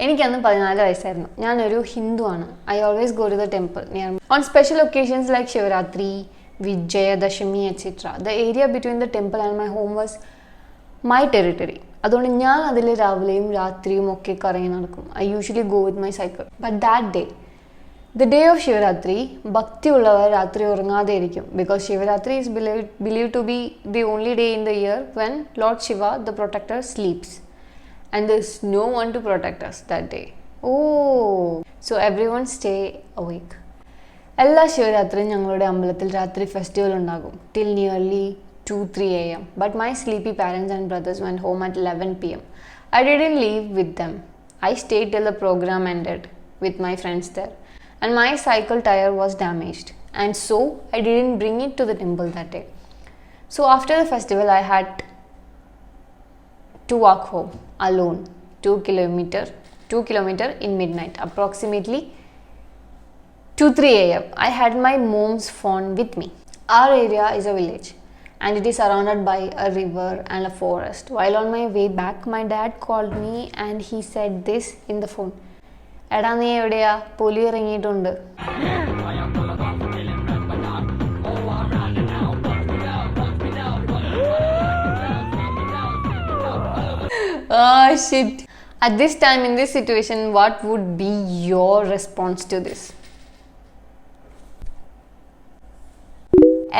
എനിക്കന്ന് 14 വയസ്സായിരുന്നു. ഞാനൊരു ഹിന്ദുവാണ്. I always go to the temple near on special occasions like Shivratri, Vijayadashami etcetera. The area between the temple and my home was my territory. അതുകൊണ്ട് ഞാൻ അതിൽ രാവിലെയും രാത്രിയും ഒക്കെ കറങ്ങി നടക്കും. I usually go with my cycle. But that day, the day of Shivratri, ഭക്തിയുള്ളവർ രാത്രി ഉറങ്ങാതെ ഇരിക്കും. Because Shivratri is believe to be the only day in the year when lord Shiva the protector sleeps and there is no one to protect us that day. Oh, so everyone stay awake. എല്ലാ ശിവരാത്രിയും ഞങ്ങളുടെ അമ്പലത്തിൽ രാത്രി festival ഉണ്ടാകും till nearly 2-3 a.m. But my sleepy parents and brothers went home at 11 p.m. I didn't leave with them. I stayed till the program ended with my friends there. And my cycle tire was damaged. And so I didn't bring it to the temple that day. So after the festival, I had to walk home alone 2 kilometer in midnight, approximately 2-3 a.m. I had my mom's phone with me. Our area is a village and it is surrounded by a river and a forest. While on my way back, my dad called me and he said this in the phone. എടാ നീ എവിടെയാ? പുലി ഇറങ്ങിയിട്ടുണ്ട്. Oh shit. At this time, in this situation, what would be your response to this?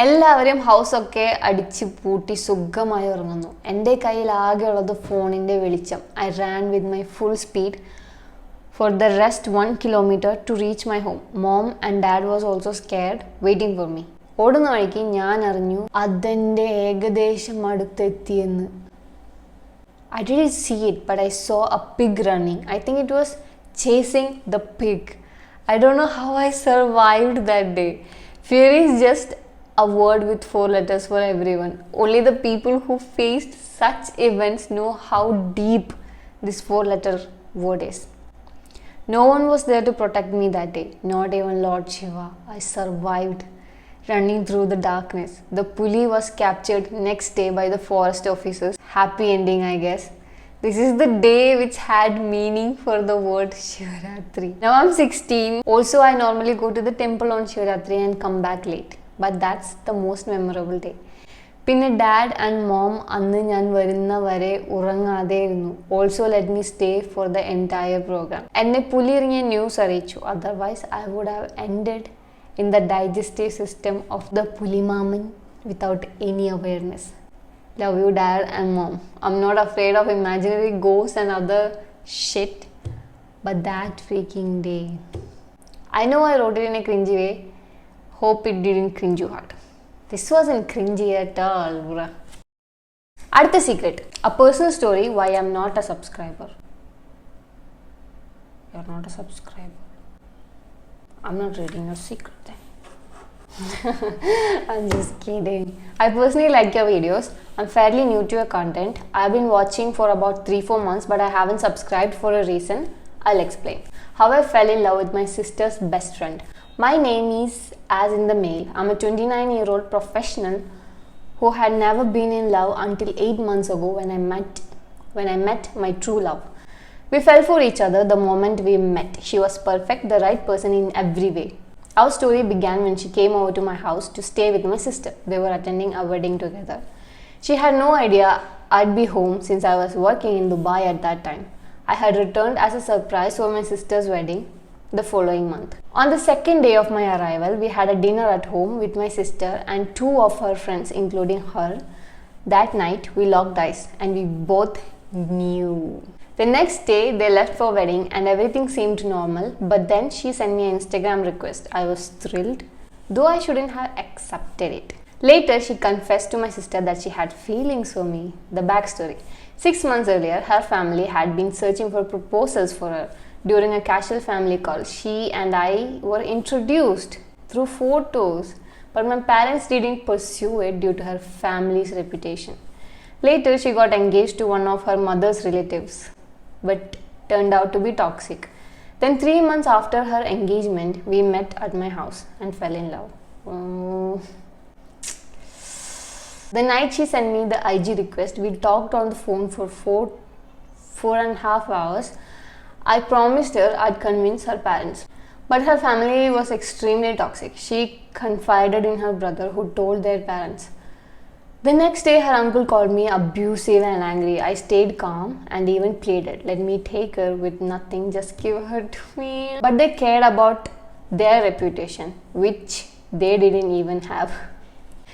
എല്ലാവരും ഹൗസൊക്കെ അടിച്ച് പൂട്ടി സുഖമായി ഉറങ്ങുന്നു. എൻ്റെ കയ്യിൽ ആകെയുള്ളത് ഫോണിൻ്റെ വെളിച്ചം. I Rann with my full speed for the rest 1 kilometer to reach my home. Mom and dad was also scared, waiting for me. ഓടുന്ന വഴിക്ക് ഞാൻ അറിഞ്ഞു അതെൻ്റെ ഏകദേശം അടുത്തെത്തിയെന്ന്. I didn't see it, but I saw a pig running. I think it was chasing the pig. I don't know how I survived that day. Fear is just a word with 4 letters for everyone. Only the people who faced such events know how deep this 4-letter word is. No one was there to protect me that day, not even Lord Shiva. I survived running through the darkness. The puli was captured next day by the forest officers. Happy ending, I guess. This is the day which had meaning for the word Shivaratri. Now I'm 16. Also, I normally go to the temple on Shivaratri and come back late. But that's the most memorable day. പിന്നെ dad and mom അന്ന് ഞാൻ വരുന്ന വരെ ഉറങ്ങാതെ ഇരുന്നു. Also let me stay for the entire programme. എന്നെ പുലി ഇറങ്ങിയ ന്യൂസ് അറിയിച്ചു. Otherwise I would have ended in the digestive system of the Pulimaman without any awareness. Love you, dad and mom. I'm not afraid of imaginary ghosts and other shit, but that freaking day. I know I wrote it in a cringy way. Hope it didn't cringe you hard. This wasn't cringy at all, bruh. Adutha secret. A personal story why I'm not a subscriber. You're not a subscriber. I'm not reading your secret then. I'm just kidding. I personally like your videos. I'm fairly new to your content. I've been watching for about 3-4 months, but I haven't subscribed for a reason. I'll explain. How I fell in love with my sister's best friend. My name is as in the mail. I'm a 29-year-old professional who had never been in love until 8 months ago when I met my true love. We fell for each other the moment we met. She was perfect, the right person in every way. Our story began when she came over to my house to stay with my sister. They were attending a wedding together. She had no idea I'd be home since I was working in Dubai at that time. I had returned as a surprise for my sister's wedding the following month. On the second day of my arrival, we had a dinner at home with my sister and 2 of her friends, including her. That night, we locked eyes and we both knew. The next day, they left for wedding and everything seemed normal, but then she sent me an Instagram request. I was thrilled, though I shouldn't have accepted it. Later, she confessed to my sister that she had feelings for me. The backstory. 6 months earlier, her family had been searching for proposals for her. During a casual family call, she and I were introduced through photos, but my parents didn't pursue it due to her family's reputation. Later, she got engaged to one of her mother's relatives, but turned out to be toxic. Then 3 months after her engagement, we met at my house and fell in love. The night she sent me the IG request, we talked on the phone for 4.5 hours. I promised her I'd convince her parents. But her family was extremely toxic. She confided in her brother, who told their parents. The next day, her uncle called me abusive and angry. I stayed calm and even pleaded, let me take her with nothing, just give her to me. But they cared about their reputation, which they didn't even have.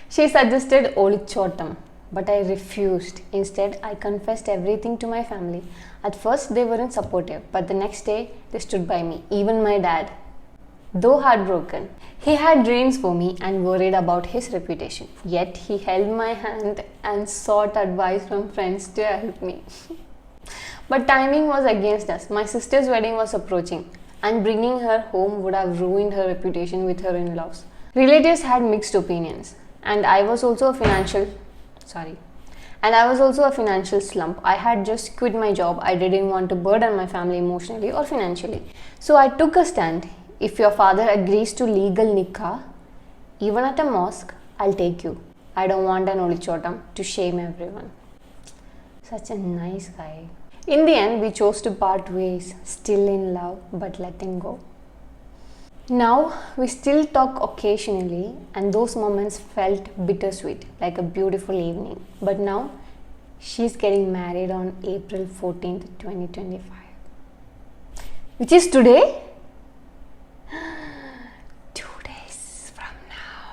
She suggested Olichotam, but I refused. Instead, I confessed everything to my family. At first, they weren't supportive, but the next day, they stood by me, even my dad. Though heartbroken, he had dreams for me and worried about his reputation. Yet, he held my hand and sought advice from friends to help me. But timing was against us. My sister's wedding was approaching, and bringing her home would have ruined her reputation with her in-laws. Relatives had mixed opinions, and I was also a financial slump. I had just quit my job. I didn't want to burden my family emotionally or financially. So I took a stand. If your father agrees to legal nikah, even at a mosque, I'll take you. I don't want an Olichotam to shame everyone. Such a nice guy. In the end, we chose to part ways, still in love, but letting go. Now, we still talk occasionally, and those moments felt bittersweet, like a beautiful evening. But now, she's getting married on April 14th, 2025. Which is today? 2 days from now.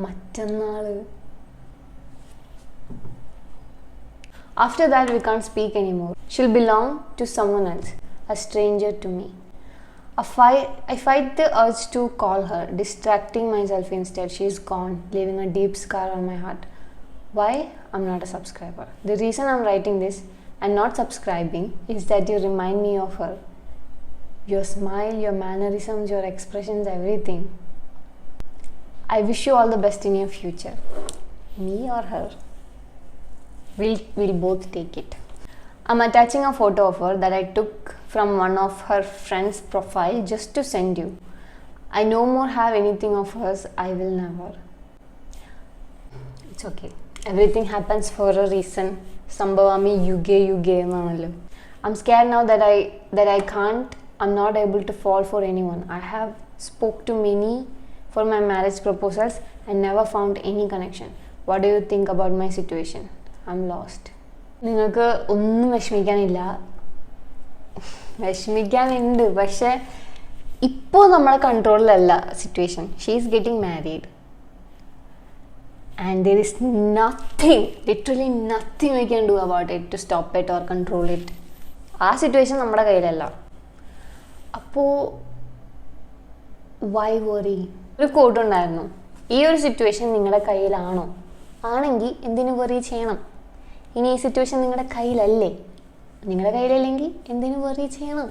മറ്റന്നാള്. After that, we can't speak anymore. She'll belong to someone else, a stranger to me. I fight the urge to call her, distracting myself instead. She's gone, leaving a deep scar on my heart. Why? I'm not a subscriber. The reason I'm writing this and not subscribing is that you remind me of her. Your smile, your mannerisms, your expressions, everything. I wish you all the best in your future. Me or her? We'll both take it. I'm attaching a photo of her that I took from one of her friends' profile just to send you. I no more have anything of hers. I will never. It's okay. Everything happens for a reason. Sambhavami yuge ennaanallo. I'm scared now that I'm not able to fall for anyone. I have spoke to many for my marriage proposals and never found any connection. What do you think about my situation? I'm lost. നിങ്ങൾക്ക് ഒന്നും വിഷമിക്കാനുണ്ട്, പക്ഷേ ഇപ്പോൾ നമ്മളെ കൺട്രോളിലല്ല situation. She is getting married and there is nothing, literally nothing we can do about it to stop it or control it. ആ situation നമ്മുടെ കയ്യിലല്ല. അപ്പോൾ why worry? ഒരു കോട്ട് ഉണ്ടായിരുന്നു, ഈ ഒരു സിറ്റുവേഷൻ നിങ്ങളുടെ കയ്യിലാണോ, ആണെങ്കിൽ എന്തിനു വറി ചെയ്യണം. ഇനി ഈ സിറ്റുവേഷൻ നിങ്ങളുടെ കയ്യിലല്ലേ, നിങ്ങളുടെ കയ്യിലല്ലെങ്കിൽ എന്തിനു വറി ചെയ്യണം.